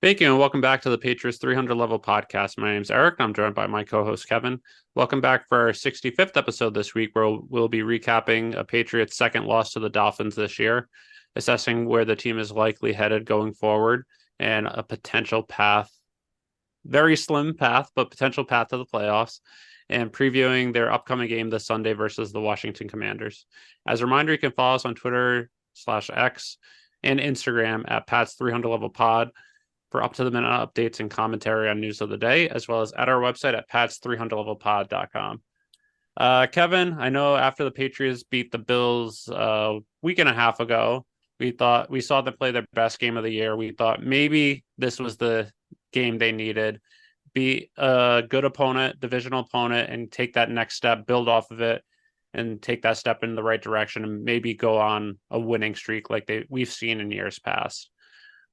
Thank you, and welcome back to the Patriots 300 level podcast. My name is Eric, and I'm joined by my co-host Kevin. Welcome back for our 65th episode this week, where we'll be recapping a Patriots' second loss to the Dolphins this year, assessing where the team is likely headed going forward, and a potential path, very slim path, but potential path to the playoffs, and previewing their upcoming game this Sunday versus the Washington Commanders. As a reminder, you can follow us on Twitter/X and Instagram at Pat's 300 level pod for up-to-the-minute updates and commentary on news of the day, as well as at our website at pats300levelpod.com. Kevin, I know after the Patriots beat the Bills a week and a half ago, we saw them play their best game of the year. We thought maybe this was the game they needed. Be a good opponent, divisional opponent, and take that next step, build off of it, and take that step in the right direction, and maybe go on a winning streak like we've seen in years past.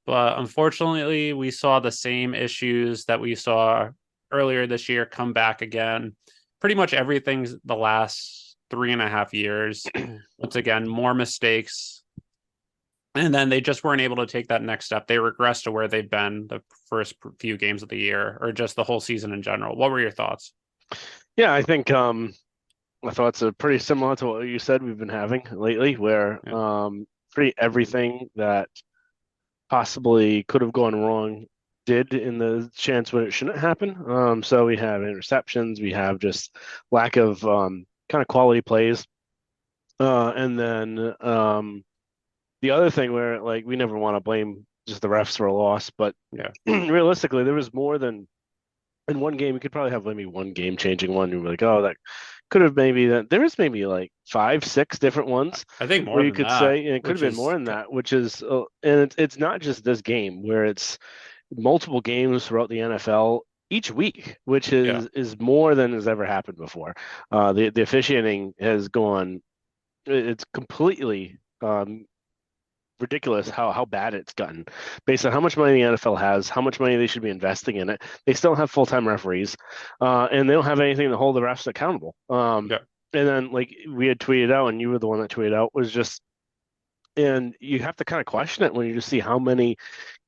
But unfortunately, we saw the same issues that we saw earlier this year come back again. Pretty much everything's the last 3.5 years. Once again, more mistakes. And then they just weren't able to take that next step. They regressed to where they've been the first few games of the year, or just the whole season in general. What were your thoughts? Yeah, I think my thoughts are pretty similar to what you said we've been having lately, where pretty everything that possibly could have gone wrong did in the chance when it shouldn't happen. So we have interceptions, we have just lack of kind of quality plays. And then the other thing where like we never want to blame just the refs for a loss, but realistically there was more than in one game. You could probably have maybe one game changing one. You're like, oh, that could have maybe that there was maybe like 5, 6 different ones I think where more you than could that, say, and it could have which been more is than that, which is, and it's not just this game where it's multiple games throughout the NFL each week, which yeah. is more than has ever happened before. The officiating has gone, it's completely ridiculous how bad it's gotten based on how much money the NFL has, how much money they should be investing in it. They still have full-time referees, and they don't have anything to hold the refs accountable. Yeah. And then like we had tweeted out, and you were the one that tweeted out, was just, and you have to kind of question it when you just see how many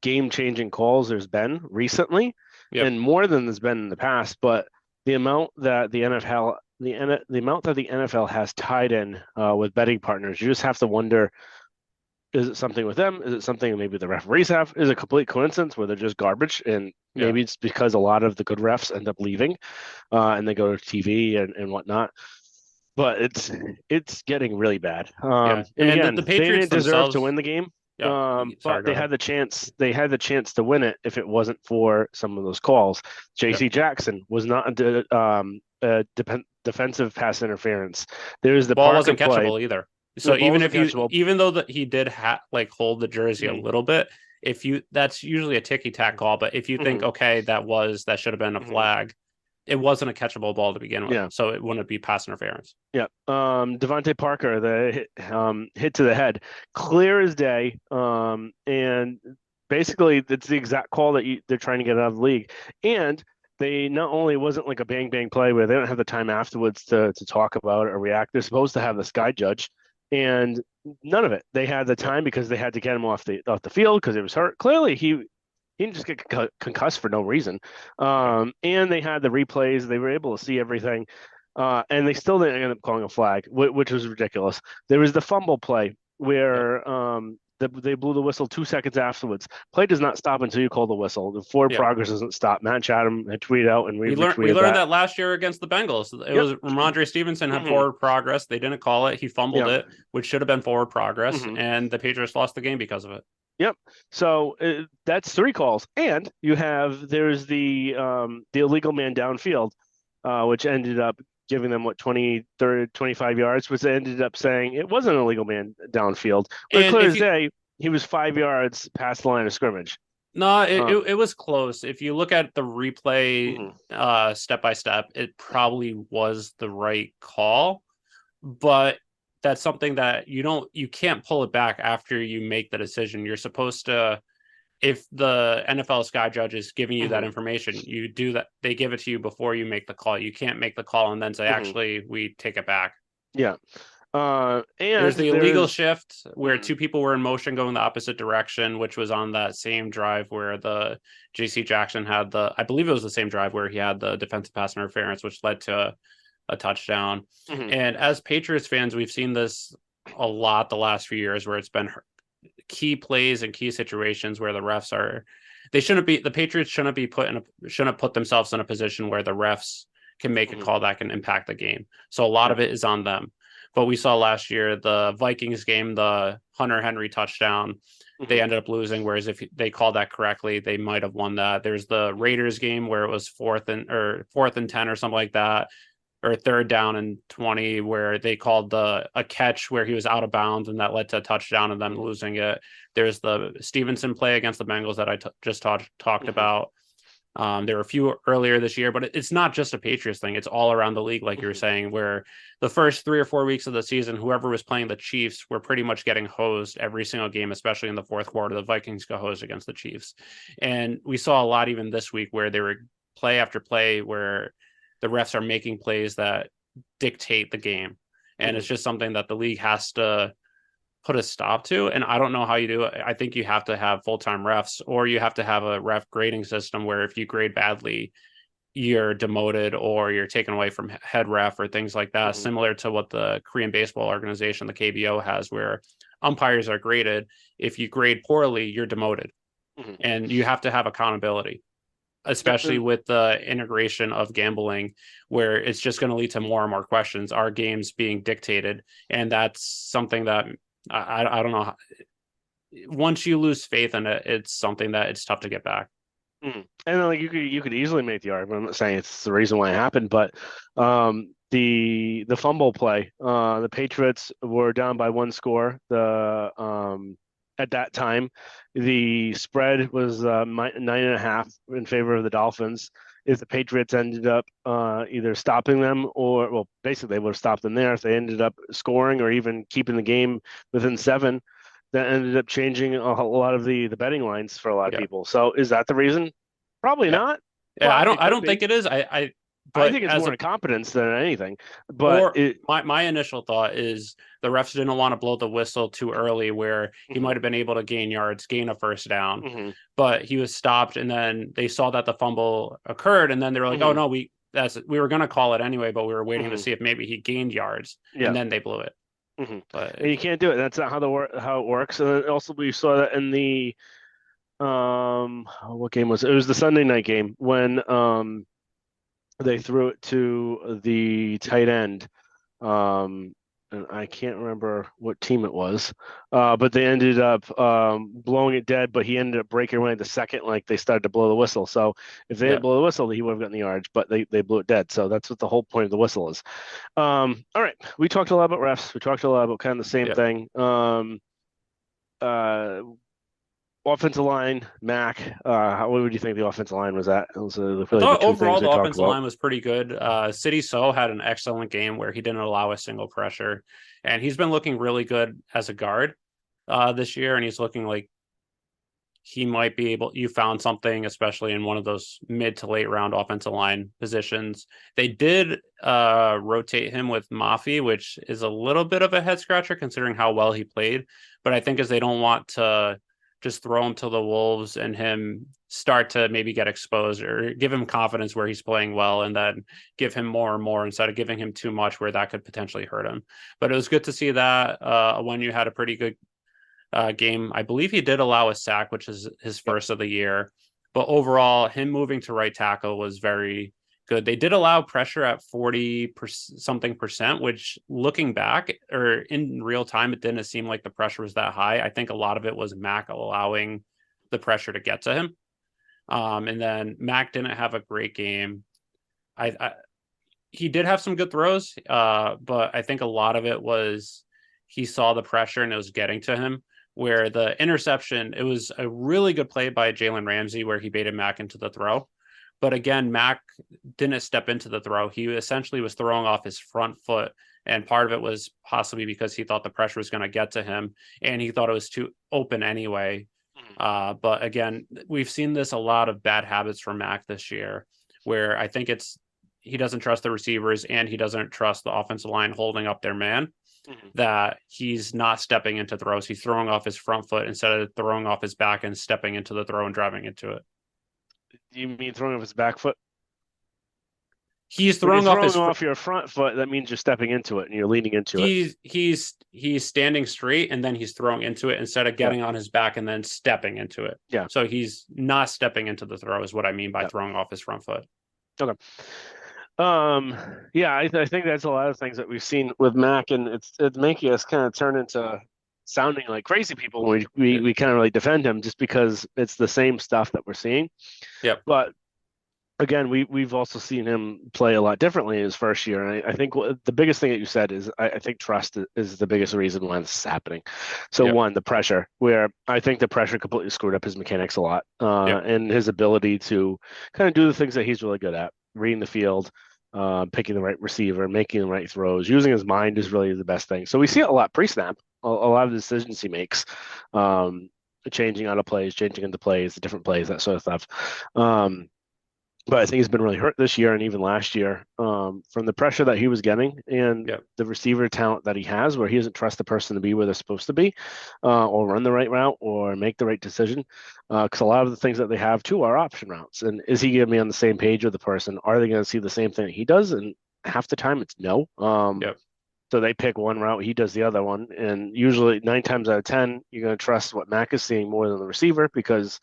game-changing calls there's been recently, Yep. and more than there's been in the past. But the amount that the amount that the NFL has tied in with betting partners, you just have to wonder, is it something with them? Is it something maybe the referees have? Is it a complete coincidence where they're just garbage? And Yeah. maybe it's because a lot of the good refs end up leaving, and they go to TV and whatnot. But it's getting really bad. Yeah. And And the again, they Patriots didn't deserve to themselves. win the game. Yeah. Sorry, But go they ahead. had the chance. They had the chance to win it if it wasn't for some of those calls. Yep. J.C. Jackson was not defensive pass interference. There's The the ball Parker wasn't play. catchable either. The So ball even wasn't if you, catchable. even though that he did like hold the jersey a Mhm, little bit, if you, that's usually a ticky tack call. But if you think, mhm, okay, that should have been a mhm. flag, it wasn't a catchable ball to begin with, Yeah. so it wouldn't be pass interference. Yeah. Devontae Parker, the hit to the head, clear as day. And basically, it's the exact call that they're trying to get out of the league. And they not only wasn't like a bang bang play where they don't have the time afterwards to talk about it or react. They're supposed to have the sky judge, and none of it. They had the Yep. time because they had to get him off the field because he was hurt. Clearly, he didn't just get concussed for no reason. Yeah. And they had the replays. They were able to see everything. And they still didn't end up calling a flag, which was ridiculous. There was the fumble play Yep. where they blew the whistle 2 seconds afterwards. Play does not stop until you call the whistle. The forward Yep. progress doesn't stop. Matt Chatham had tweeted out and We retweeted learned that. that last year against the Bengals. It Yep. was Ramondre Stevenson had hmm forward progress. They didn't call it. He fumbled Yep. it, which should have been forward progress, hmm and the Patriots lost the game because of it. Yep. So that's 3 calls, and you have there's the illegal man downfield, which ended up giving them what 20, 30, 25 yards, which ended up saying it wasn't an illegal man downfield. But And clear if as you day, he was 5 yards past the line of scrimmage. No, Uh, it was close. If you look at the replay mhm, step by step, it probably was the right call, but that's something that you can't pull it back after you make the decision. You're supposed to, if the NFL Sky Judge is giving you that mhm, information, you do that. They give it to you before you make the call. You can't make the call and then say, mhm. actually, we take it back. Yeah. There's And the illegal there's shift where mhm, two people were in motion going the opposite direction, which was on that same drive where the JC Jackson had I believe it was the same drive where he had the defensive pass interference, which led to a touchdown. mhm, And as Patriots fans, we've seen this a lot the last few years where it's been key plays and key situations where the refs are, the Patriots shouldn't put themselves in a position where the refs can make a mhm, call that can impact the game. So a lot yeah, of it is on them. But we saw last year the Vikings game, the Hunter Henry touchdown, they mhm, ended up losing. Whereas if they called that correctly, they might have won that. There's the mhm, Raiders game where it was fourth and 10 or something like that, or third down and 20 where they called a catch where he was out of bounds and that led to a touchdown and them mhm, losing it. There's the Stevenson play against the Bengals that I just talked mhm, about. There were a few earlier this year, but it's not just a Patriots thing. It's all around the league, like you were mhm, saying, where the first 3 or 4 weeks of the season, whoever was playing the Chiefs were pretty much getting hosed every single game, especially in the fourth quarter. The Vikings got hosed against the Chiefs. And we saw a lot even this week where they were play after play where the refs are making plays that dictate the game. And it's mhm, just something that the league has to put a stop to. And I don't know how you do it. I think you have to have full time refs, or you have to have a ref grading system where if you grade badly, you're demoted or you're taken away from head ref or things like that, mhm, similar to what the Korean baseball organization, the KBO, has, where umpires are graded. If you grade poorly, you're demoted. mhm. And you have to have accountability, Yep, especially with the integration of gambling, where it's just going to lead to more and more questions. Are games being dictated? And that's something that I don't know. Once you lose faith in it, it's something that it's tough to get back. And then, like you could easily make the argument. I'm not saying it's the reason why it happened, but the fumble play, the Patriots were down by one score. The At that time, the spread was 9.5 in favor of the Dolphins. If the Patriots ended up either stopping them or, well, basically they would have stopped them there if they ended up scoring or even keeping the game within seven, that ended up changing a lot of the betting lines for a lot of Yeah. people. So is that the reason? Probably Yeah. not, Yeah. I but don't it I could don't think be. it is. I But think it's as more a incompetence than anything. But or my initial thought is the refs didn't want to blow the whistle too early where he mhm, might have been able to gain yards, gain a first down, mhm, but he was stopped and then they saw that the fumble occurred and then they were like, "Oh mhm, no, we were going to call it anyway, but we were waiting to mhm, see if maybe he gained yards." And yeah, then they blew it. mhm. But And you can't do it. That's not how it works. And then also we saw that in the what game was it? It was the Sunday night game when they threw it to the tight end. Um, and I can't remember what team it was, but they ended up blowing it dead. But he ended up breaking away the second, like they started to blow the whistle. So if they yeah. didn't blow the whistle, he would have gotten the yards. But they blew it dead. So that's what the whole point of the whistle is. All right, we talked a lot about refs. We talked a lot about kind of the same Yeah. thing. Uh, Offensive line, Mac. What would you think the offensive line was at? Those are I really the thought two overall things the we talked offensive about. line was pretty good. City So had an excellent game where he didn't allow a single pressure, and he's been looking really good as a guard this year, and he's looking like he might be able. You found something, especially in one of those mid to late round offensive line positions. They did rotate him with Mafi, which is a little bit of a head scratcher considering how well he played. But I think as they don't want to just throw him to the wolves and him start to maybe get exposed or give him confidence where he's playing well and then give him more and more instead of giving him too much where that could potentially hurt him. But it was good to see that when you had a pretty good game. I believe he did allow a sack, which is his Yep. first of the year. But overall, him moving to right tackle was very good. They did allow pressure at 40 something percent, which looking back or in real time, it didn't seem like the pressure was that high. I think a lot of it was Mac allowing the pressure to get to him. And then Mac didn't have a great game. I he did have some good throws, but I think a lot of it was he saw the pressure and it was getting to him. Where the interception, it was a really good play by Jalen Ramsey where he baited Mac into the throw. But again, Mac didn't step into the throw. He essentially was throwing off his front foot. And part of it was possibly because he thought the pressure was going to get to him and he thought it was too open anyway. Mhm. But again, we've seen this a lot of bad habits from Mac this year, where I think it's he doesn't trust the receivers and he doesn't trust the offensive line holding up their man. Mhm. that he's not stepping into throws. He's throwing off his front foot instead of throwing off his back and stepping into the throw and driving into it. You mean throwing off his back foot? He's When you're throwing off throwing his off your front foot, that means you're stepping into it and you're leaning into it. he's standing straight and then he's throwing into it instead of Yeah, getting on his back and then stepping into it. yeah, So he's not stepping into the throw is what I mean by yeah. throwing off his front foot. Okay. Um, yeah, I think that's a lot of things that we've seen with Mac, and it's making us kind of turn into sounding like crazy people when we kind of really defend him just because it's the same stuff that we're seeing. Yep. But again, we've also seen him play a lot differently in his first year. And I think the biggest thing that you said is I think trust is the biggest reason why this is happening. So Yep. one, the pressure, where I think the pressure completely screwed up his mechanics a lot, Yep. and his ability to kind of do the things that he's really good at, reading the field, picking the right receiver, making the right throws, using his mind is really the best thing. So we see it a lot pre-snap, a lot of the decisions he makes, changing out of plays, changing into plays, the different plays, that sort of stuff. But I think he's been really hurt this year and even last year, from the pressure that he was getting and Yep. the receiver talent that he has, where he doesn't trust the person to be where they're supposed to be, or run the right route or make the right decision. Because a lot of the things that they have too are option routes. And is he going to be on the same page with the person? Are they going to see the same thing that he does? And half the time it's no. Yep. So they pick one route, he does the other one, and usually 9 times out of 10, you're going to trust what Mac is seeing more than the receiver because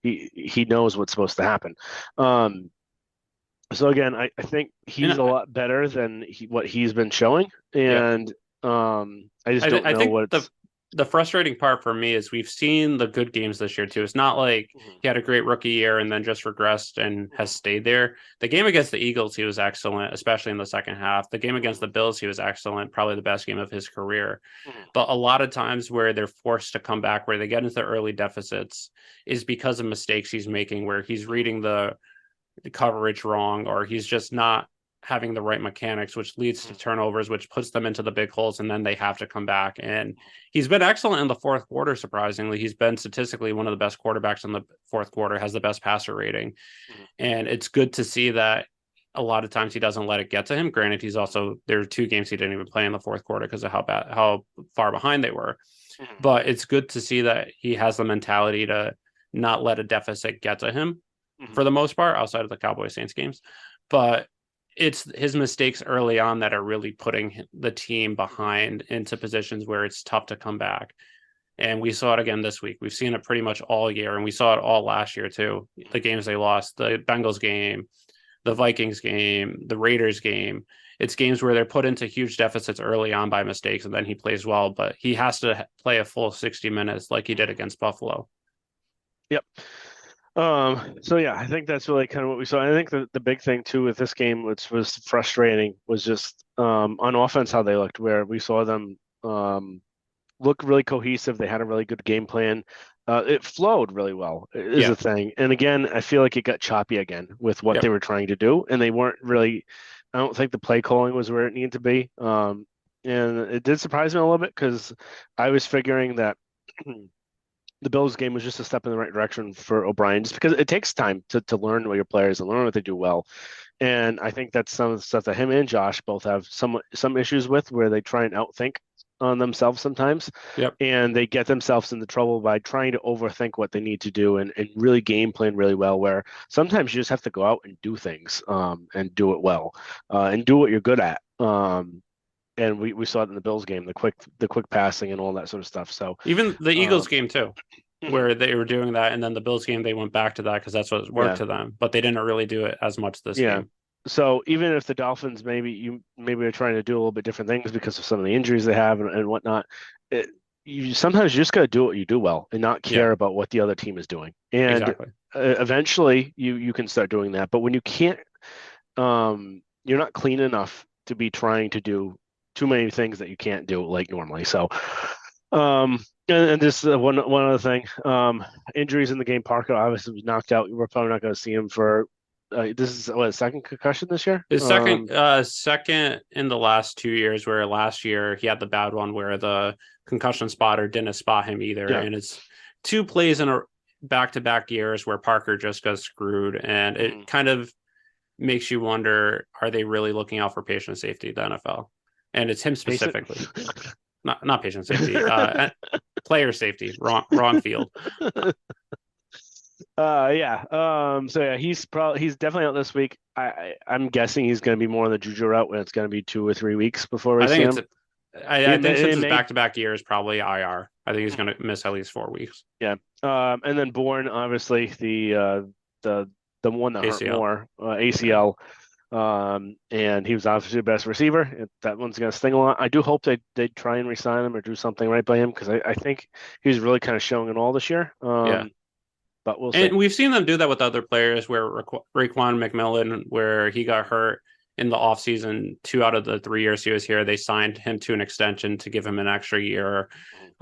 he knows what's supposed to happen. So again, I think he's And a lot better than what he's been showing, yep. and I just don't I know think what's. the frustrating part for me is we've seen the good games this year too. It's not like Mhm. he had a great rookie year and then just regressed and has stayed there. The game against the Eagles, he was excellent, especially in the second half. The game against the Bills, he was excellent, probably the best game of his career. Mhm. But a lot of times where they're forced to come back, where they get into early deficits, is because of mistakes he's making, where he's reading the coverage wrong, or he's just not having the right mechanics, which leads to turnovers, which puts them into the big holes, and then they have to come back. And he's been excellent in the fourth quarter, surprisingly. He's been statistically one of the best quarterbacks in the fourth quarter, has the best passer rating. Mhm. And it's good to see that a lot of times he doesn't let it get to him. Granted, he's also there are two games he didn't even play in the fourth quarter because of how far behind they were. Mhm. But it's good to see that he has the mentality to not let a deficit get to him Mhm. for the most part, outside of the Cowboys Saints games. But it's his mistakes early on that are really putting the team behind into positions where it's tough to come back. And we saw it again this week. We've seen it pretty much all year, and we saw it all last year too. The games they lost, the Bengals game, the Vikings game, the Raiders game. It's games where they're put into huge deficits early on by mistakes, and then he plays well. But he has to play a full 60 minutes like he did against Buffalo. Yep. So yeah, I think that's really kind of what we saw. I think the big thing too with this game, which was frustrating, was just on offense how they looked, where we saw them look really cohesive. They had a really good game plan. It flowed really well, is Yeah. the thing. And again, I feel like it got choppy again with what Yep. they were trying to do, and they weren't really. I don't think the play calling was where it needed to be. And it did surprise me a little bit because I was figuring that the Bills game was just a step in the right direction for O'Brien, just because it takes time to learn what your players and learn what they do well. And I think that's some of the stuff that him and Josh both have some issues with, where they try and outthink on themselves sometimes, Yep. and they get themselves into trouble by trying to overthink what they need to do and really game plan really well. Where sometimes you just have to go out and do things, and do it well, and do what you're good at. And we saw it in the Bills game, the quick passing and all that sort of stuff. So, Even the Eagles um, game too, mhm, where they were doing that, and then the Bills game they went back to that because that's what worked yeah. to them. But they didn't really do it as much this Yeah. game. So even if the Dolphins maybe are trying to do a little bit different things because of some of the injuries they have and whatnot, it, you sometimes you just got to do what you do well and not Yeah, care about what the other team is doing. And exactly. eventually you can start doing that. But when you can't, you're not clean enough to be trying to do too many things that you can't do like normally. So, and just one other thing, injuries in the game. Parker obviously was knocked out. We're probably not going to see him for this is what, second concussion this year. His second in the last 2 years, where last year he had the bad one where the concussion spotter didn't spot him either. Yeah. And it's two plays in a back-to-back years where Parker just got screwed. And it Mhm. kind of makes you wonder, are they really looking out for patient safety at the NFL? and it's him Patient. specifically. Not patient safety, player safety. Wrong field. Yeah. So yeah, he's definitely out this week. I'm guessing he's going to be more on the juju route when it's going to be 2 or 3 weeks before we I see think him. it's. I think since It his may, back-to-back years, probably IR. I think he's going to miss at least 4 weeks. yeah. And then Bourne, obviously the the one that hurt ACL. more, Yeah. ACL. And he was obviously the best receiver. That one's going to sting a lot. I do hope they try and resign him or do something right by him because I think he was really kind of showing it all this year. Yeah. But we'll see. And we've seen them do that with other players where Raekwon McMillan, where he got hurt in the offseason, 2 out of the 3 years he was here, they signed him to an extension to give him an extra year,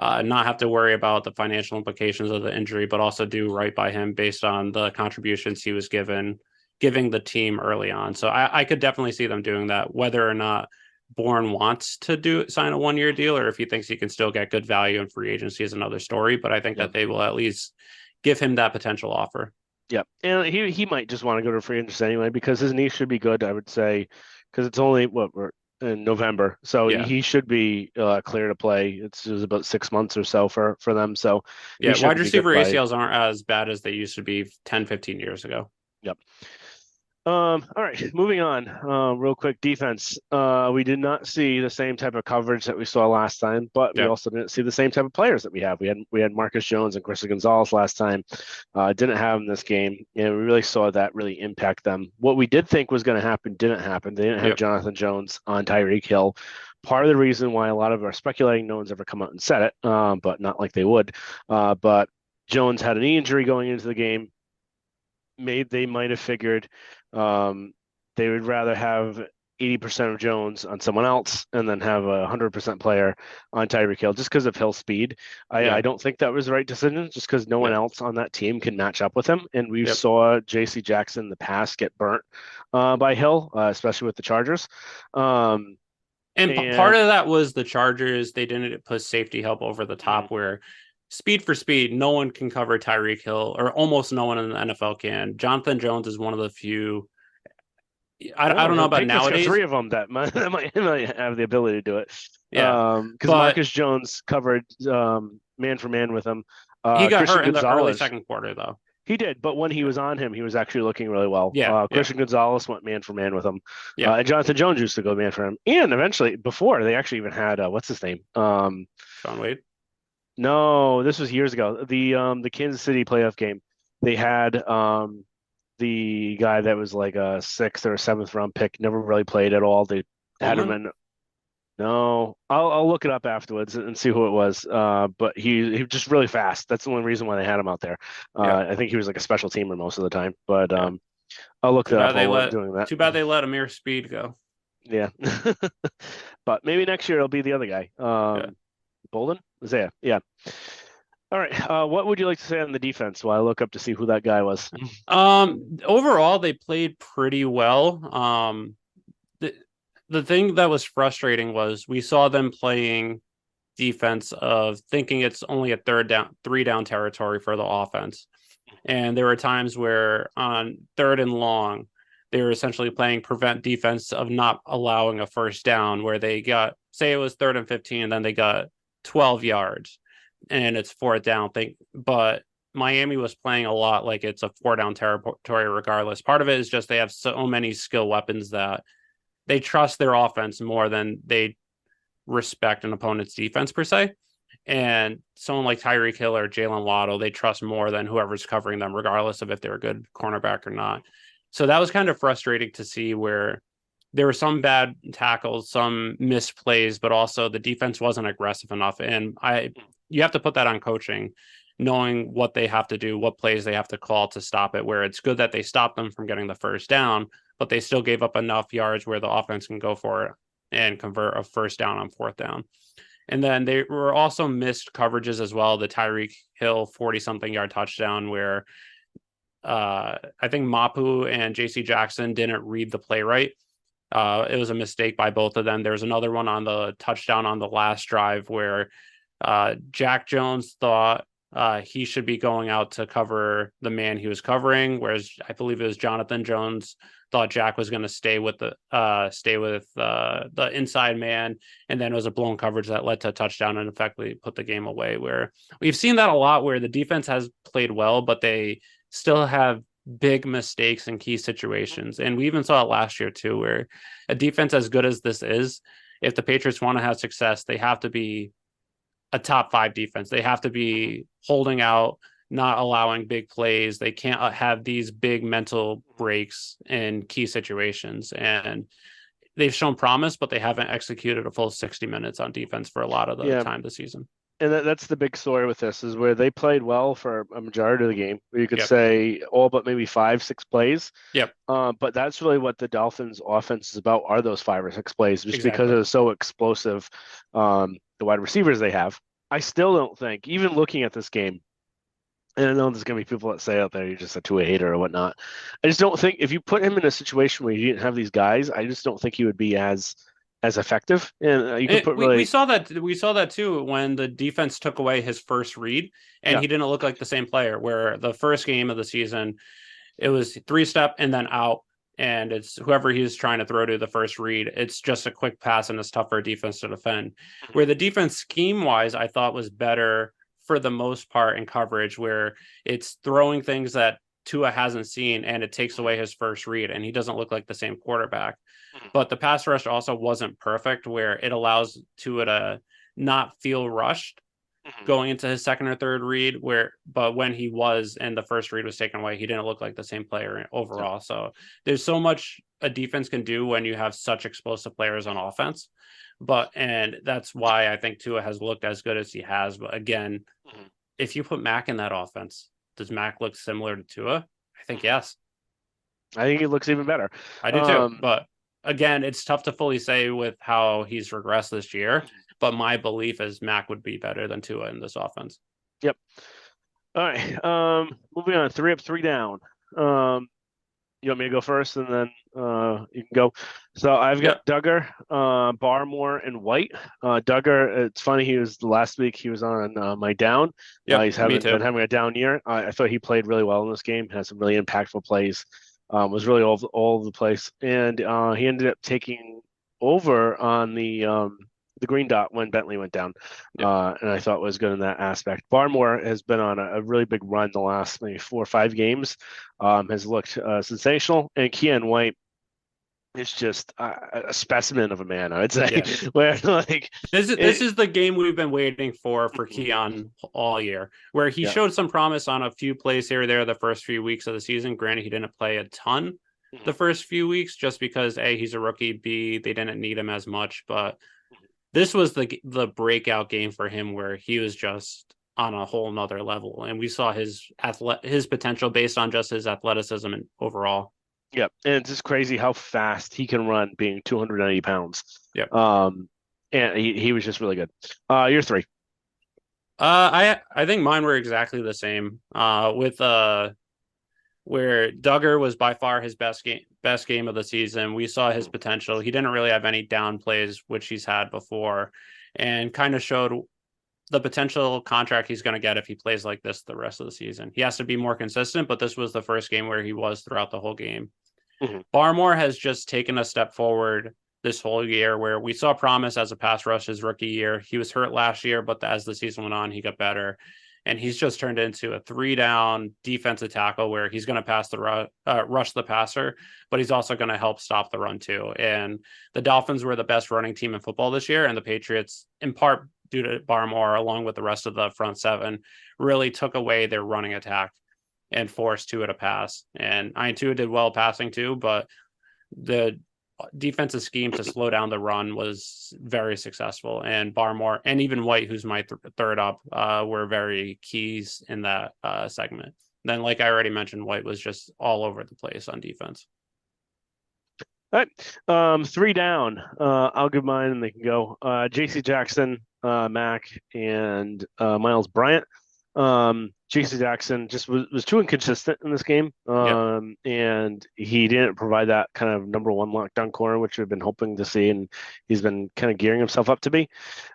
not have to worry about the financial implications of the injury, but also do right by him based on the contributions he was giving the team early on. So I could definitely see them doing that, whether or not Bourne wants to sign a 1 year deal or if he thinks he can still get good value in free agency is another story. But I think Yeah. that they will at least give him that potential offer. Yeah, and he might just want to go to free agency anyway because his knee should be good. I would say because it's only what we're in November, so Yeah. he should be clear to play. It's just about 6 months or so for them, so he Yeah, should wide be good receiver by. ACLs aren't as bad as they used to be 10, 15 years ago. Yep. All right, moving on. Real quick, defense. We did not see the same type of coverage that we saw last time, but we Yeah. also didn't see the same type of players that we have. We had Marcus Jones and Christian Gonzalez last time. Didn't have them this game, and we really saw that really impact them. What we did think was going to happen didn't happen. They didn't have Yep. Jonathan Jones on Tyreek Hill. Part of the reason why a lot of our speculating, no one's ever come out and said it, but not like they would. But Jones had a knee injury going into the game. They might have figured they would rather have 80% of Jones on someone else and then have a 100% player on Tyreek Hill just because of Hill's speed. Yeah. I don't think that was the right decision just because no one Yep. else on that team can match up with him. And we Yep. saw JC Jackson in the past get burnt by Hill, especially with the Chargers. And part And of that was the Chargers. They didn't put safety help over the top where speed for speed, no one can cover Tyreek Hill or almost no one in the NFL can. Jonathan Jones is one of the few. I don't know the about Patriots got nowadays. 3 of them that might have the ability to do it. Yeah. Because Marcus Jones covered man for man with him. He got Christian hurt in the early Gonzalez, second quarter, though. he did, but when he was on him, he was actually looking really well. Yeah. Christian Gonzalez went man for man with him. Yeah. And Jonathan Jones used to go man for him. And eventually, before they actually even had what's his name? Sean Wade. No, this was years ago. The Kansas City playoff game. They had the guy that was like a 6th or 7th round pick, never really played at all. They had him in. No, I'll look it up afterwards and see who it was. But he was just really fast. That's the only reason why they had him out there. I think he was like a special teamer most of the time. But I'll look that up while we're doing that. Too bad they let Amir Speed go. Yeah, but maybe next year it'll be the other guy. Bolden? Isaiah. Yeah. All right. What would you like to say on the defense while I look up to see who that guy was? Overall, they played pretty well. The thing that was frustrating was we saw them playing defense of thinking it's only a 3 down territory for the offense. And there were times where on 3rd and long, they were essentially playing prevent defense of not allowing a first down where they got, say it was 3rd and 15, and then they got 12 yards and it's 4th down thing. But Miami was playing a lot like it's a 4 down territory regardless. Part of it is just they have so many skill weapons that they trust their offense more than they respect an opponent's defense per se. And someone like Tyreek Hill or Jalen Waddle, they trust more than whoever's covering them, regardless of if they're a good cornerback or not. So that was kind of frustrating to see where there were some bad tackles, some misplays, but also the defense wasn't aggressive enough. And you have to put that on coaching, knowing what they have to do, what plays they have to call to stop it, where it's good that they stopped them from getting the first down, but they still gave up enough yards where the offense can go for it and convert a first down on 4th down. And then they were also missed coverages as well. The Tyreek Hill 40-something yard touchdown where I think Mapu and JC Jackson didn't read the play right. It was a mistake by both of them. There's another one on the touchdown on the last drive where Jack Jones thought he should be going out to cover the man he was covering, whereas I believe it was Jonathan Jones thought Jack was going to stay with the inside man, and then it was a blown coverage that led to a touchdown and effectively put the game away. Where we've seen that a lot, where the defense has played well, but they still have big mistakes in key situations, and we even saw it last year too, where a defense as good as this is, if the Patriots want to have success, they have to be a top 5 defense. They have to be holding out, not allowing big plays. They can't have these big mental breaks in key situations. And they've shown promise, but they haven't executed a full 60 minutes on defense for a lot of the time this season. And that's the big story with this, is where they played well for a majority of the game. You could Yep. say all but maybe 5-6 plays. Yep. But that's really what the Dolphins offense is about, are those 5 or 6 plays, just because Exactly. it was so explosive. The wide receivers they have. I still don't think, even looking at this game, and I know there's going to be people that say out there you're just a Tua hater or whatnot. I just don't think, if you put him in a situation where you didn't have these guys, I just don't think he would be as effective. And you could put we saw that too when the defense took away his first read and he didn't look like the same player. Where the first game of the season, it was 3-step and then out, and it's whoever he's trying to throw to the first read. It's just a quick pass and it's tough for a defense to defend. Where the defense scheme wise, I thought was better for the most part in coverage, where it's throwing things that Tua hasn't seen and it takes away his first read and he doesn't look like the same quarterback. But the pass rush also wasn't perfect, where it allows Tua to not feel rushed going into his second or third read, but when he was and the first read was taken away, he didn't look like the same player overall. So there's so much a defense can do when you have such explosive players on offense. And that's why I think Tua has looked as good as he has. But again, if you put Mac in that offense, does Mac look similar to Tua? I think yes. I think he looks even better. I do too. But again, it's tough to fully say with how he's regressed this year. But my belief is Mac would be better than Tua in this offense. Yep. All right. Moving on. 3 up, 3 down. You want me to go first, and then you can go. So I've got Duggar, Barmore, and White. Duggar, it's funny. He was last week. He was on my down. He's been having a down year. I thought he played really well in this game. Had some really impactful plays. Was really all over the place, and he ended up taking over on the green dot when Bentley went down, and I thought was good in that aspect. Barmore has been on a really big run the last maybe 4 or 5 games, has looked sensational, and Keon White is just a specimen of a man, I would say. Yeah. Where like this is the game we've been waiting for Keon all year, where he showed some promise on a few plays here or there the first few weeks of the season. Granted, he didn't play a ton the first few weeks just because A, he's a rookie, B, they didn't need him as much, but this was the breakout game for him, where he was just on a whole nother level, and we saw his potential based on just his athleticism and overall. Yep, and it's just crazy how fast he can run, being 290 pounds. Yep. And he was just really good. You're 3. I think mine were exactly the same. With where Duggar was by far his best game of the season. We saw his potential. He didn't really have any down plays, which he's had before, and kind of showed the potential contract he's going to get if he plays like this the rest of the season. He has to be more consistent, but this was the first game where he was throughout the whole game. Barmore has just taken a step forward this whole year, where we saw promise as a pass rush his rookie year. He was hurt last year, but as the season went on, he got better. And he's just turned into a 3-down defensive tackle, where he's going to rush the passer, but he's also going to help stop the run too. And the Dolphins were the best running team in football this year, and the Patriots, in part due to Barmore, along with the rest of the front 7, really took away their running attack and forced Tua to pass. And Tua did well passing too, but the defensive scheme to slow down the run was very successful. And Barmore and even White, who's my third up, were very keys in that segment. Then, like I already mentioned, White was just all over the place on defense. All right. 3 down. I'll give mine and they can go. JC Jackson, Mac, and Miles Bryant. JC Jackson just was too inconsistent in this game. And he didn't provide that kind of number 1 lockdown corner, which we've been hoping to see, and he's been kind of gearing himself up to be.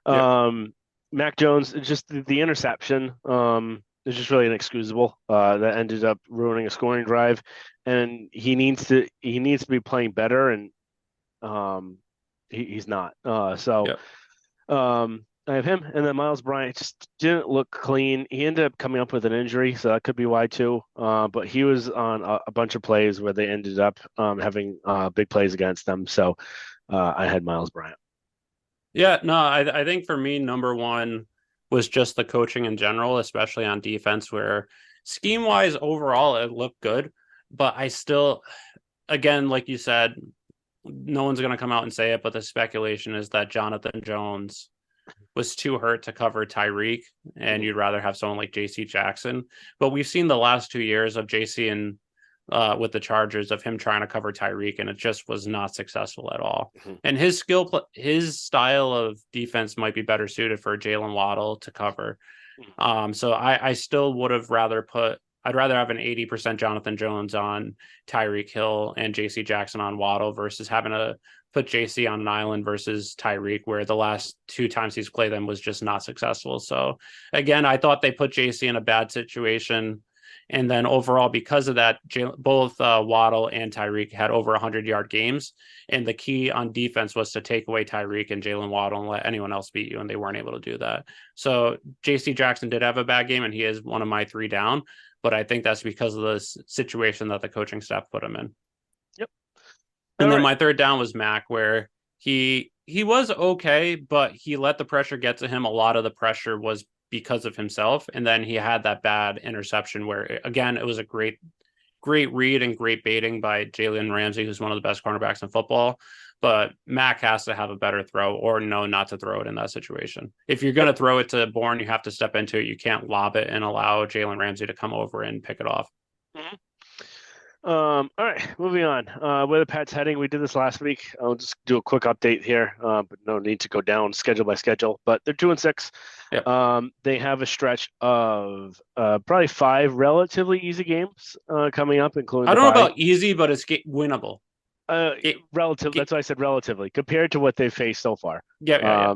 Mac Jones, just the interception. is just really inexcusable. That ended up ruining a scoring drive, and he needs to be playing better, and he's not. Yep. I have him, and then Miles Bryant just didn't look clean. He ended up coming up with an injury, so that could be why too. But he was on a bunch of plays where they ended up having big plays against them. So I had Miles Bryant. Yeah, no, I think for me, number one was just the coaching in general, especially on defense, where scheme wise, overall, it looked good. But I still, again, like you said, no one's going to come out and say it, but the speculation is that Jonathan Jones was too hurt to cover Tyreek, and Mhm. you'd rather have someone like JC Jackson. But we've seen the last 2 years of JC and with the Chargers of him trying to cover Tyreek, and it just was not successful at all. Mhm. And his style of defense might be better suited for Jalen Waddle to cover. So I still would have rather put. I'd rather have an 80% Jonathan Jones on Tyreek Hill and JC Jackson on Waddle versus having to put JC on an island versus Tyreek, where the last 2 times he's played them was just not successful. So again, I thought they put JC in a bad situation. And then overall, because of that, both Waddle and Tyreek had over 100-yard games. And the key on defense was to take away Tyreek and Jalen Waddle and let anyone else beat you. And they weren't able to do that. So JC Jackson did have a bad game, and he is one of my 3 down. But I think that's because of the situation that the coaching staff put him in. Yep. And All then right. my 3rd down was Mac, where he was okay, but he let the pressure get to him. A lot of the pressure was because of himself, and then he had that bad interception where again it was a great read and great baiting by Jalen Ramsey, who's one of the best cornerbacks in football. But Mac has to have a better throw or know not to throw it in that situation. If you're going Yep. to throw it to Bourne, you have to step into it. You can't lob it and allow Jalen Ramsey to come over and pick it off. Mhm. All right, moving on. Where the Pats heading? We did this last week. I'll just do a quick update here, but no need to go down schedule by schedule. But they're 2-6. Yep. They have a stretch of probably 5 relatively easy games coming up, including I the don't know bye. about easy, but it's winnable. Relative. Get, That's why I said relatively compared to what they've faced so far. yeah.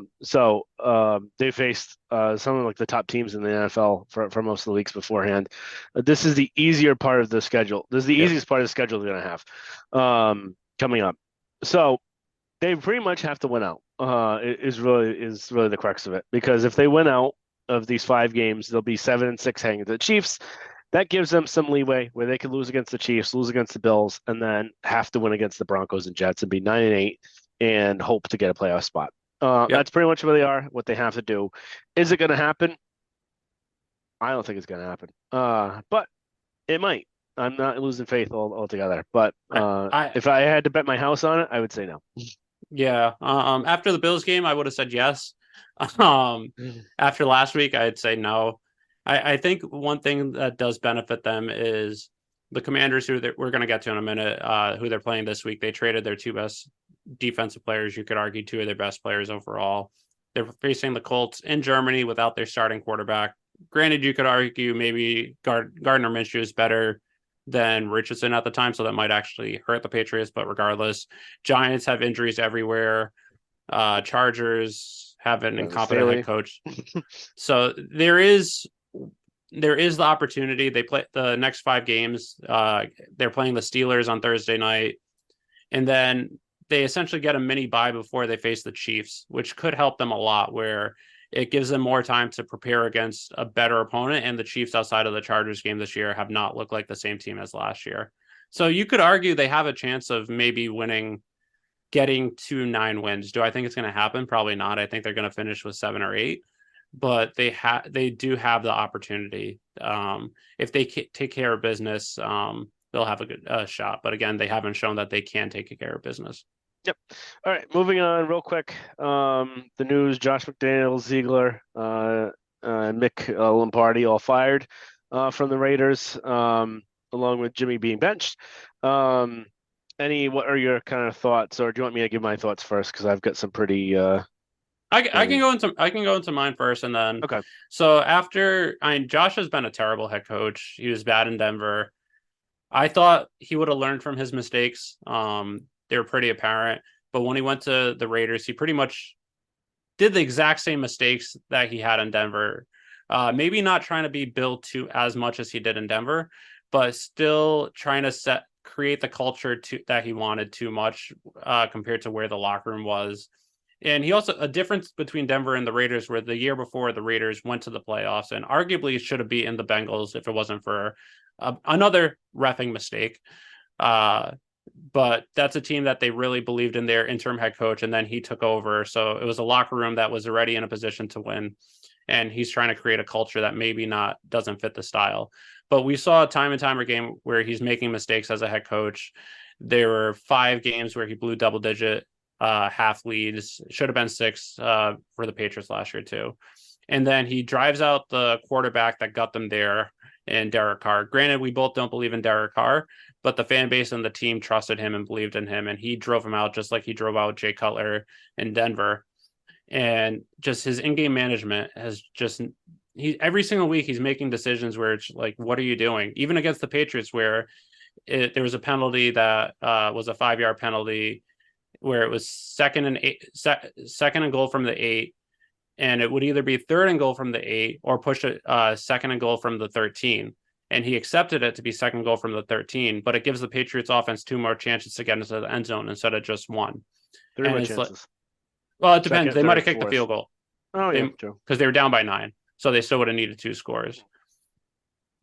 They faced some of like the top teams in the NFL for most of the weeks beforehand. This is the easier part of the schedule. This is the Yep. easiest part of the schedule they're gonna have coming up. So they pretty much have to win out. Is really the crux of it, because if they win out of these 5 games, they'll be 7-6 hanging to the Chiefs. That gives them some leeway where they could lose against the Chiefs, lose against the Bills, and then have to win against the Broncos and Jets and be 9-8 and hope to get a playoff spot. Yep. That's pretty much where they are, what they have to do. Is it going to happen? I don't think it's going to happen. But it might. I'm not losing faith altogether. But I if I had to bet my house on it, I would say no. Yeah. After the Bills game, I would have said yes. Mhm. After last week, I'd say no. I think one thing that does benefit them is the Commanders, we're going to get to in a minute, who they're playing this week. They traded their 2 best defensive players. You could argue 2 of their best players overall. They're facing the Colts in Germany without their starting quarterback. Granted, you could argue maybe Gardner Minshew is better than Richardson at the time, so that might actually hurt the Patriots. But regardless, Giants have injuries everywhere. Chargers have an Brandon incompetent head Staley. coach. So there is the opportunity. They play the next 5 games. They're playing the Steelers on Thursday night, and then they essentially get a mini bye before they face the Chiefs, which could help them a lot, where it gives them more time to prepare against a better opponent. And the Chiefs, outside of the Chargers game this year, have not looked like the same team as last year. So you could argue they have a chance of maybe getting to 9 wins. Do I think it's going to happen? Probably not. I think they're going to finish with 7 or 8, but they do have the opportunity. If they take care of business, they'll have a good shot. But again, they haven't shown that they can take care of business. Yep. All right, moving on real quick. The news: Josh McDaniels, Ziegler, Mick Lombardi all fired from the Raiders, along with Jimmy being benched. What are your kind of thoughts, or do you want me to give my thoughts first? Because I've got some pretty I can pretty go into mine first, and then okay. so Josh has been a terrible head coach. He was bad in Denver. I thought he would have learned from his mistakes. They were pretty apparent, but when he went to the Raiders, he pretty much did the exact same mistakes that he had in Denver. Maybe not trying to be built to as much as he did in Denver, but still trying to create the culture that he wanted too much compared to where the locker room was. And he also, a difference between Denver and the Raiders, where the year before the Raiders went to the playoffs and arguably should have beaten the Bengals if it wasn't for another reffing mistake. But that's a team that they really believed in their interim head coach, and then he took over. So it was a locker room that was already in a position to win. And he's trying to create a culture that maybe not doesn't fit the style. But we saw time and time again where he's making mistakes as a head coach. There were 5 games where he blew double-digit half leads. Should have been 6 for the Patriots last year too. And then he drives out the quarterback that got them there in Derek Carr. Granted, we both don't believe in Derek Carr, but the fan base and the team trusted him and believed in him, and he drove him out just like he drove out Jay Cutler in Denver. And just his in-game management has just every single week he's making decisions where it's like, what are you doing? Even against the Patriots, where there was a penalty that was a 5-yard penalty, where it was second and goal from the 8, and it would either be 3rd and goal from the 8 or push it 2nd and goal from the 13. And he accepted it to be 2nd goal from the 13, but it gives the Patriots offense 2 more chances to get into the end zone instead of just 1. 3 more chances. Well, it depends. They might have kicked the field goal. Oh, yeah, true. Because they were down by 9, so they still would have needed 2 scores.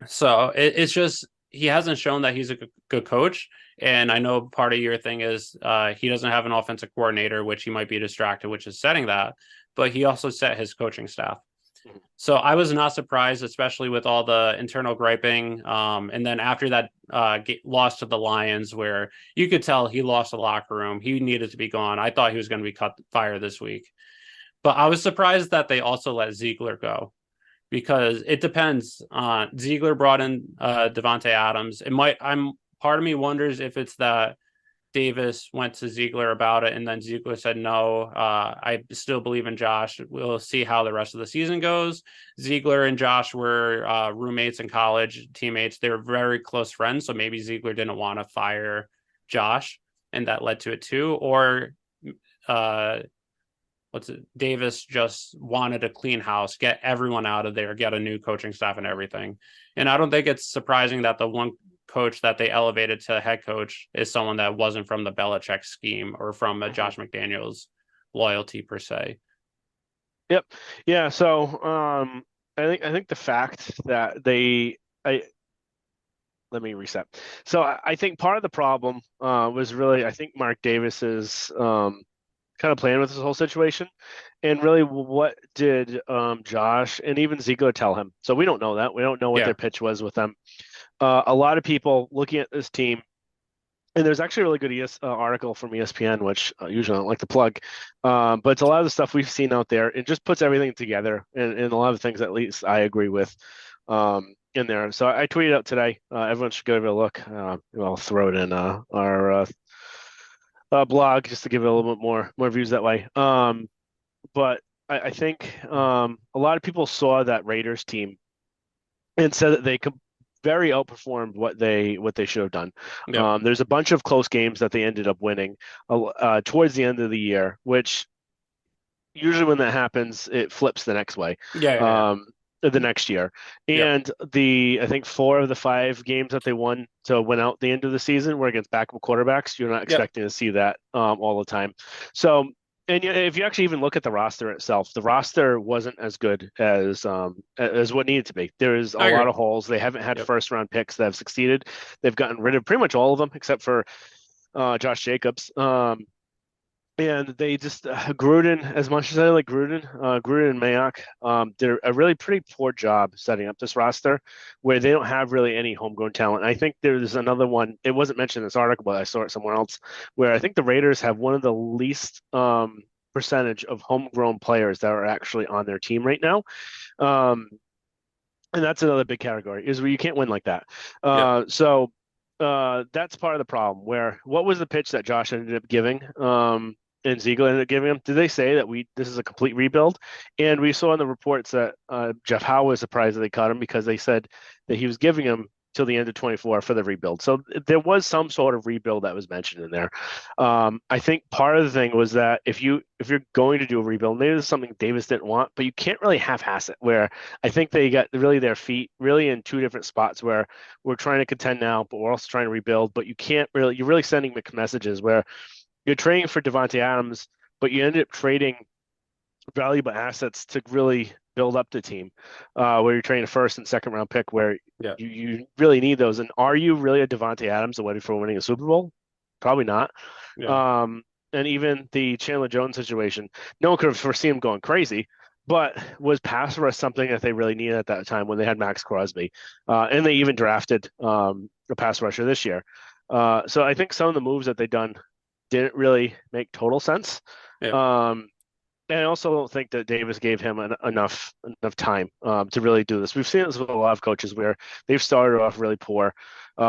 So it's just he hasn't shown that he's a good coach. And I know part of your thing is he doesn't have an offensive coordinator, which he might be distracted, which is setting that. But he also set his coaching staff. So I was not surprised, especially with all the internal griping. And then after that loss to the Lions, where you could tell he lost the locker room, he needed to be gone. I thought he was going to be fired this week. But I was surprised that they also let Ziegler go, because it depends. Ziegler brought in Devontae Adams. Part of me wonders if it's that Davis went to Ziegler about it, and then Ziegler said, no, I still believe in Josh. We'll see how the rest of the season goes. Ziegler and Josh were roommates in college, teammates. They were very close friends, so maybe Ziegler didn't want to fire Josh, and that led to it too. Or Davis just wanted a clean house, get everyone out of there, get a new coaching staff and everything. And I don't think it's surprising that the one coach that they elevated to head coach is someone that wasn't from the Belichick scheme or from a Josh McDaniels loyalty per se. Yep. Yeah. So I think the fact that let me reset. So I think part of the problem was really, I think Mark Davis's kind of playing with this whole situation, and really what did Josh and even Ziegler tell him? So we don't know that. We don't know what their pitch was with them. A lot of people looking at this team, and there's actually a really good article from ESPN, which usually I don't like to plug, but it's a lot of the stuff we've seen out there. It just puts everything together, and a lot of things at least I agree with in there. So I tweeted out today. Everyone should give it a look. I'll throw it in our blog just to give it a little bit more views that way. But I think a lot of people saw that Raiders team and said that they could very outperformed what they should have done. Yep. There's a bunch of close games that they ended up winning towards the end of the year, which usually when that happens, it flips the next way. The next year. And I think 4 of the 5 games that they won to win out the end of the season were against backup quarterbacks. You're not expecting to see that all the time. So, and if you actually even look at the roster itself, the roster wasn't as good as what needed to be. There's a lot of holes. They haven't had first round picks that have succeeded. They've gotten rid of pretty much all of them except for Josh Jacobs. And they just Gruden, as much as I like Gruden and Mayock, did a really pretty poor job setting up this roster, where they don't have really any homegrown talent. And I think there's another one. It wasn't mentioned in this article, but I saw it somewhere else, where I think the Raiders have one of the least percentage of homegrown players that are actually on their team right now. And that's another big category, is where you can't win like that. So that's part of the problem. Where what was the pitch that Josh ended up giving? And Ziegler ended up giving him? Did they say that this is a complete rebuild? And we saw in the reports that Jeff Howe was surprised that they cut him, because they said that he was giving him till the end of 24 for the rebuild. So there was some sort of rebuild that was mentioned in there. I think part of the thing was that if you're going to do a rebuild, maybe this is something Davis didn't want, but you can't really half-ass it. Where I think they got really their feet really in two different spots where we're trying to contend now, but we're also trying to rebuild. But you're really sending mixed messages where you're trading for Devontae Adams, but you ended up trading valuable assets to really build up the team, where you're trading a first and second round pick where Yeah. you really need those. And are you really a Devontae Adams away for winning a Super Bowl? Probably not. Yeah. And even the Chandler Jones situation, no one could have foreseen him going crazy, but was pass rush something that they really needed at that time when they had Max Crosby, and they even drafted a pass rusher this year. So I think some of the moves that they done didn't really make total sense. Yeah. And I also don't think that Davis gave him enough time to really do this. We've seen this with a lot of coaches where they've started off really poor. We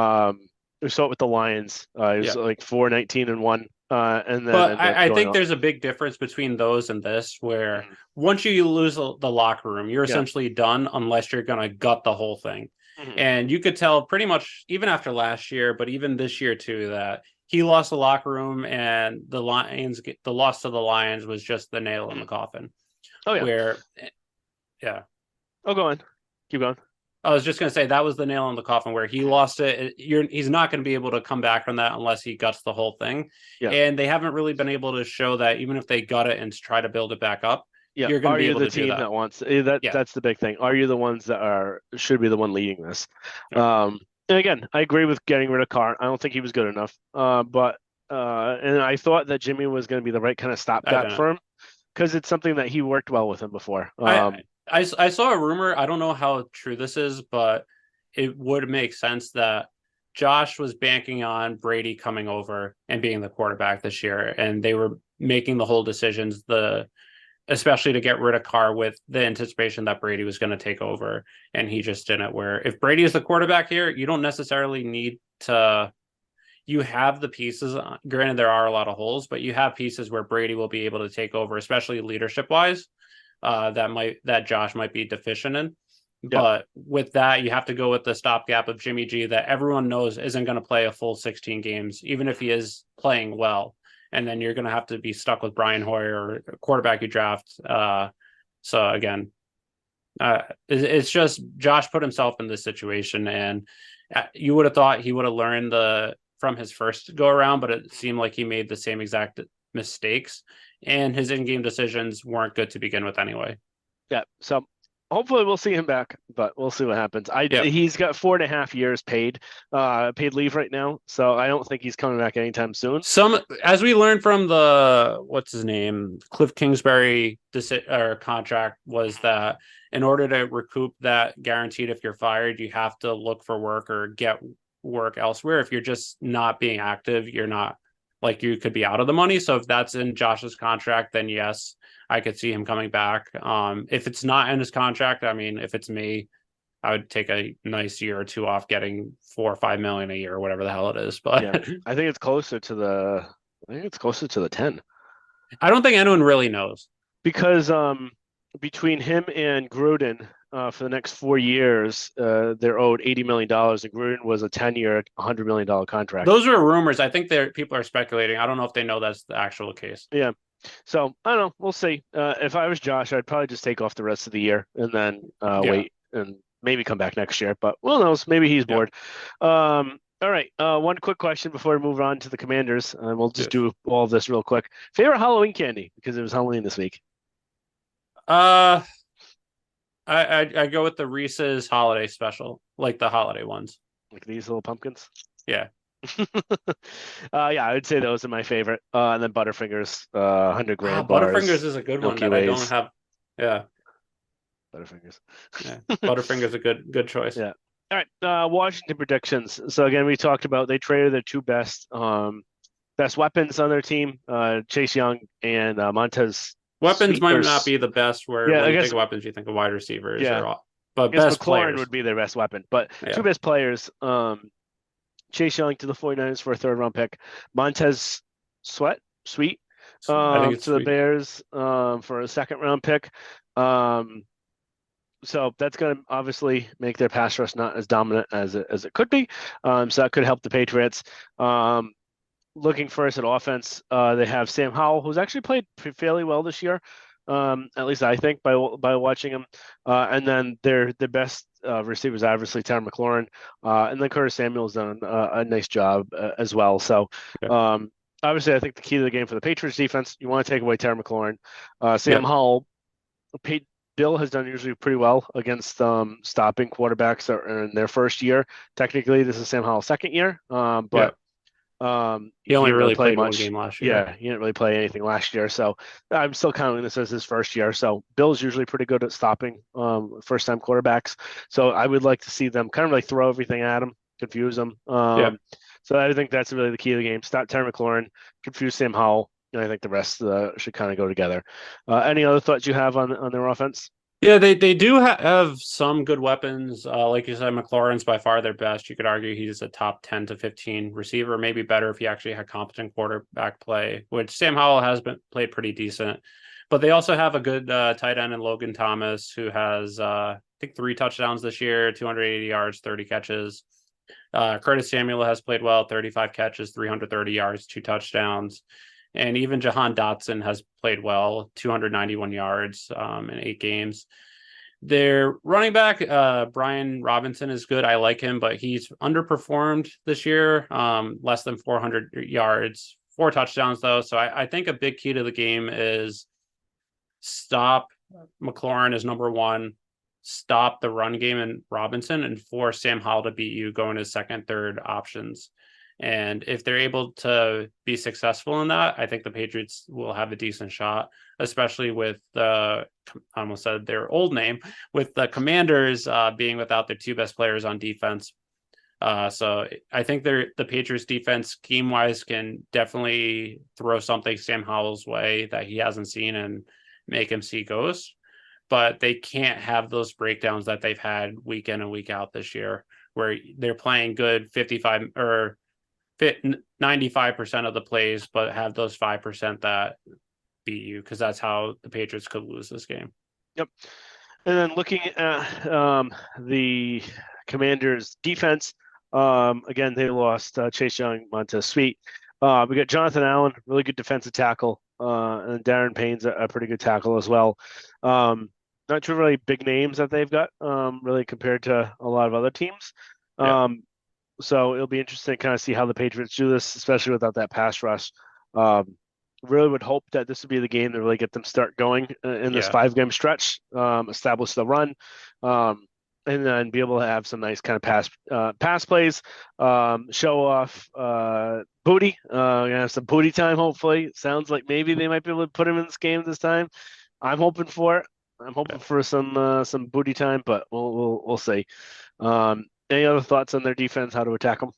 saw it with the Lions. It was Yeah. like 4-19-1, and then But ended up I going think on. there's a big difference between those and this, where once you lose the locker room, you're Yeah. essentially done unless you're going to gut the whole thing. Mhm. And you could tell pretty much even after last year, but even this year too, that he lost the locker room and the loss to the Lions was just the nail in the coffin. Oh yeah. Where, yeah. Oh, go on. Keep going. I was just going to say that was the nail in the coffin where he lost it. He's not going to be able to come back from that unless he guts the whole thing. Yeah. And they haven't really been able to show that even if they gut it and try to build it back up, Yeah. you're going to Are be you able the to do team that. that wants that? Yeah. That's the big thing. Are you the ones that should be the one leading this? Yeah. And again, I agree with getting rid of Carr. I don't think he was good enough. But and I thought that Jimmy was going to be the right kind of I stopgap don't know. for him because it's something that he worked well with him before. I saw a rumor. I don't know how true this is, but it would make sense that Josh was banking on Brady coming over and being the quarterback this year, and they were making the whole decisions especially to get rid of Carr with the anticipation that Brady was going to take over, and he just didn't. Where if Brady is the quarterback here, you don't necessarily need to. You have the pieces. Granted, there are a lot of holes, but you have pieces where Brady will be able to take over, especially leadership wise. That Josh might be deficient in. Yeah. But with that, you have to go with the stopgap of Jimmy G that everyone knows isn't going to play a full 16 games, even if he is playing well. And then you're going to have to be stuck with Brian Hoyer, or quarterback you draft. So again, it's just Josh put himself in this situation, and you would have thought he would have learned from his first go around, but it seemed like he made the same exact mistakes, and his in-game decisions weren't good to begin with anyway. Yeah. So hopefully we'll see him back, but we'll see what happens. Yeah. He's got 4.5 years paid leave right now, so I don't think he's coming back anytime soon. As we learned from the what's his name, Cliff Kingsbury contract, was that in order to recoup that guaranteed if you're fired, you have to look for work or get work elsewhere. If you're just not being active, you're not, like, you could be out of the money. So if that's in Josh's contract, then yes, I could see him coming back. If it's not in his contract, I mean, if it's me, I would take a nice year or two off getting 4 or 5 million a year or whatever the hell it is. But yeah, I think it's closer to the 10. I don't think anyone really knows. Because between him and Gruden, for the next 4 years, they're owed $80 million, and Gruden was a 10-year, $100 million contract. Those are rumors. I think people are speculating. I don't know if they know that's the actual case. Yeah. So I don't know. We'll see. If I was Josh, I'd probably just take off the rest of the year and then wait and maybe come back next year. But who knows? Maybe he's bored. All right. One quick question before we move on to the Commanders, and we'll just do all of this real quick. Favorite Halloween candy, because it was Halloween this week. I go with the Reese's holiday special, like the holiday ones. Like these little pumpkins? Yeah. Yeah, I would say those are my favorite. And then Butterfingers, 100 grand bars. Butterfingers is a good one that I don't have. Yeah. Butterfingers. Yeah. Butterfingers a good choice. Yeah. All right. Washington predictions. So again, we talked about they traded their two best weapons on their team, Chase Young and Montez. Weapons might not be the best. When you think of weapons, you think of wide receivers. Yeah. But best McLaurin players would be their best weapon. But two best players, Chase Young to the 49ers for a third-round pick. Montez Sweat I think to the Bears for a second-round pick. So that's going to obviously make their pass rush not as dominant as it could be. So that could help the Patriots. Looking first at offense, they have Sam Howell, who's actually played fairly well this year. At least I think by watching him. And then their best receivers, obviously Terry McLaurin, and then Curtis Samuel's done a nice job as well. So Yeah. obviously, I think the key to the game for the Patriots defense, you want to take away Terry McLaurin. Sam Yep. Howell, Bill has done usually pretty well against stopping quarterbacks in their first year. Technically, this is Sam Howell's second year, but Yep. He he only didn't really really play played one much. game last year. Yeah, he didn't really play anything last year. So I'm still counting this as his first year. So Bill's usually pretty good at stopping first time quarterbacks. So I would like to see them kind of like throw everything at him, confuse him. Yep. So I think that's really the key of the game. Stop Terry McLaurin, confuse Sam Howell, and I think the rest should kind of go together. Any other thoughts you have on their offense? Yeah, they do have some good weapons. Like you said, McLaurin's by far their best. You could argue he's a top 10 to 15 receiver, maybe better if he actually had competent quarterback play, which Sam Howell has been played pretty decent. But they also have a good tight end in Logan Thomas, who has I think 3 touchdowns this year, 280 yards, 30 catches. Curtis Samuel has played well, 35 catches, 330 yards, 2 touchdowns. And even Jahan Dotson has played well, 291 yards in 8 games. Their running back, Brian Robinson, is good. I like him, but he's underperformed this year, less than 400 yards, 4 touchdowns, though. So I think a big key to the game is stop McLaurin as number one, stop the run game and Robinson, and force Sam Howell to beat you going to second, third options. And if they're able to be successful in that, I think the Patriots will have a decent shot, especially with I almost said their old name, with the Commanders being without their 2 best players on defense. So I think the Patriots defense scheme wise can definitely throw something Sam Howell's way that he hasn't seen and make him see ghosts. But they can't have those breakdowns that they've had week in and week out this year, where they're playing good 55 or fit 95% of the plays, but have those 5% that beat you, because that's how the Patriots could lose this game. Yep. And then looking at the Commanders' defense, again, they lost Chase Young, Montez Sweet. We got Jonathan Allen, really good defensive tackle, and Darren Payne's a pretty good tackle as well. Not too really big names that they've got, really compared to a lot of other teams. Yeah. So it'll be interesting to kind of see how the Patriots do this, especially without that pass rush. Really would hope that this would be the game to really get them start going in this 5-game stretch, establish the run, and then be able to have some nice kind of pass plays, show off booty. Gonna have some booty time. Hopefully, sounds like maybe they might be able to put him in this game this time. I'm hoping for it. I'm hoping for some booty time, but we'll see. Any other thoughts on their defense? How to attack them?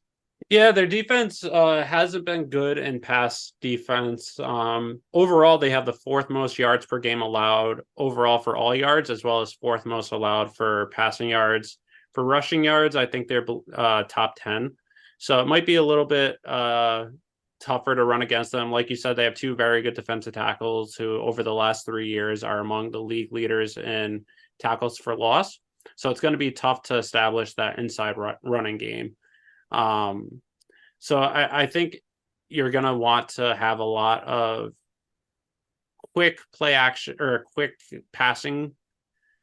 Yeah, their defense hasn't been good in pass defense. Overall, they have the 4th most yards per game allowed overall for all yards, as well as 4th most allowed for passing yards. For rushing yards, I think they're top 10. So it might be a little bit tougher to run against them. Like you said, they have 2 very good defensive tackles who, over the last 3 years, are among the league leaders in tackles for loss. So it's going to be tough to establish that inside running game. So I think you're going to want to have a lot of quick play action or quick passing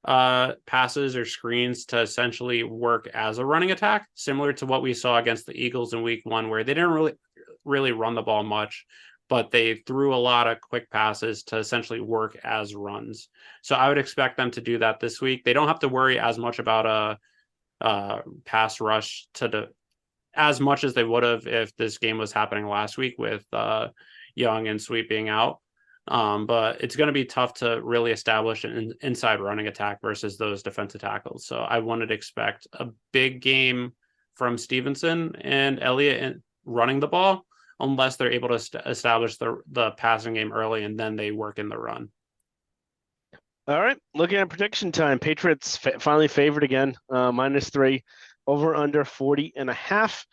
passes or screens to essentially work as a running attack, similar to what we saw against the Eagles in week 1, where they didn't really run the ball much, but they threw a lot of quick passes to essentially work as runs. So I would expect them to do that this week. They don't have to worry as much about a pass rush as much as they would have if this game was happening last week with Young and Sweet being out. But it's going to be tough to really establish an inside running attack versus those defensive tackles. So I wanted to expect a big game from Stevenson and Elliott in running the ball, unless they're able to establish the passing game early and then they work in the run. All right, looking at prediction time, Patriots finally favored again, -3, over under 40.5.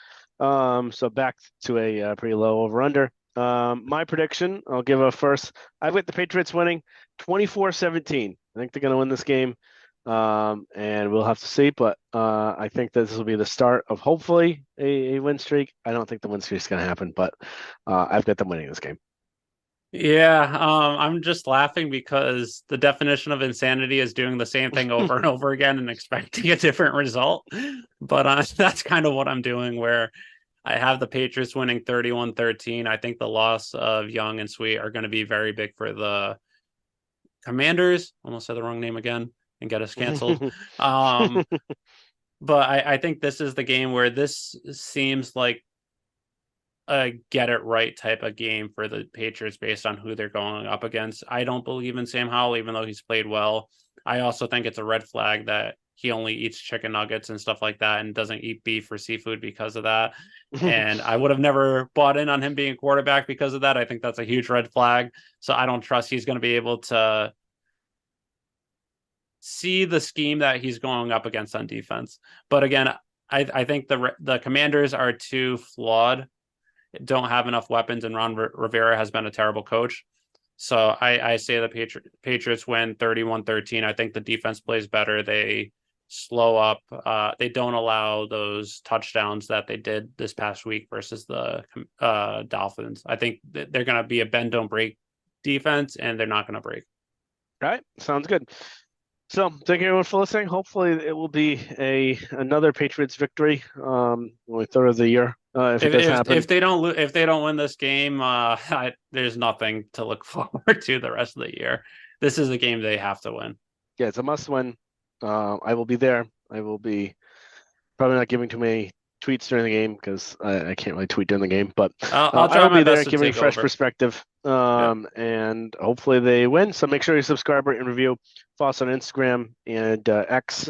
So back to a pretty low over under. My prediction, I'll give a first. I've got the Patriots winning 24-17. I think they're going to win this game. and we'll have to see. But I think this will be the start of hopefully a win streak. I don't think the win streak is going to happen, but I've got them winning this game. Yeah, I'm just laughing because the definition of insanity is doing the same thing over and over again and expecting a different result. But that's kind of what I'm doing, where I have the Patriots winning 31-13. I think the loss of Young and Sweet are going to be very big for the Commanders. Almost said the wrong name again and get us canceled. Um, but I think this is the game where this seems like a get it right type of game for the Patriots based on who they're going up against. I don't believe in Sam Howell, even though he's played well. I also think it's a red flag that he only eats chicken nuggets and stuff like that and doesn't eat beef or seafood because of that. And I would have never bought in on him being quarterback because of that. I think that's a huge red flag. So I don't trust he's going to be able to see the scheme that he's going up against on defense. But again, I think the Commanders are too flawed, don't have enough weapons, and Ron Rivera has been a terrible coach. So I say the Patriots win 31-13. I think the defense plays better. They slow up. They don't allow those touchdowns that they did this past week versus the Dolphins. I think they're going to be a bend, don't break defense, and they're not going to break. All right, sounds good. So thank you everyone for listening. Hopefully it will be another Patriots victory, only third of the year. If it does happen. If they don't win this game, there's nothing to look forward to the rest of the year. This is a game they have to win. Yeah, it's a must win. I will be there. I will be probably not giving too many tweets during the game because I can't really tweet during the game, but I'll try I will my be there best to giving a take fresh over. perspective. And hopefully they win. So make sure you subscribe, rate, and review. Follow us on Instagram and X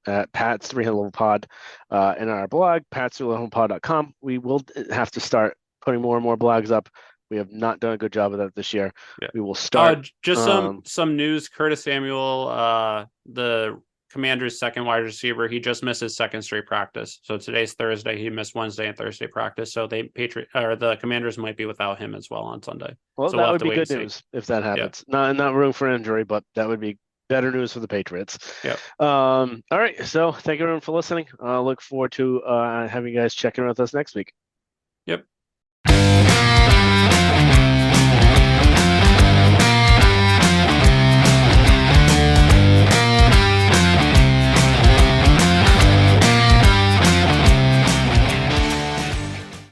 at Pat's 300 Level Pod, and our blog, pats3levelpod.com. We will have to start putting more and more blogs up. We have not done a good job of that this year. Yeah. We will start. Just some news. Curtis Samuel, the Commanders' second wide receiver, he just missed his second straight practice. So today's Thursday. He missed Wednesday and Thursday practice. So the Commanders might be without him as well on Sunday. Well, so that would be good news if that happens. Yeah. Not room for injury, but that would be better news for the Patriots. Yeah. All right. So thank you everyone for listening. Look forward to having you guys check in with us next week.